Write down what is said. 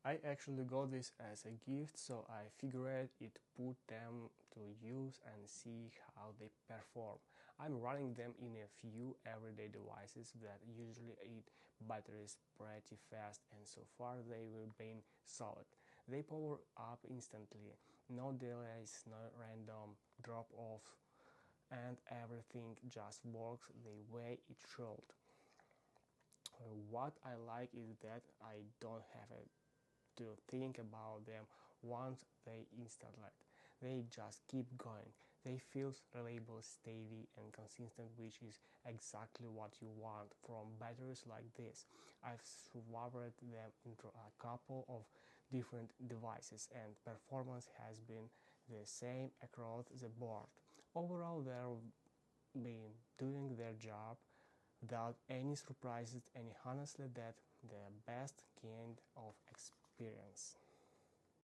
I actually got this as a gift, so I figured it put them to use and see how they perform. I'm running them in a few everyday devices that usually eat batteries pretty fast, and so far they've been solid. They power up instantly, no delays, no random drop-offs, and everything just works the way it should. What I like is that I don't have to think about them once they install it. They just keep going. They feel reliable, steady, and consistent, which is exactly what you want from batteries like this. I've swapped them into a couple of different devices, and performance has been the same across the board. Overall, they're been doing their job without any surprises, and honestly, that's the best kind of experience.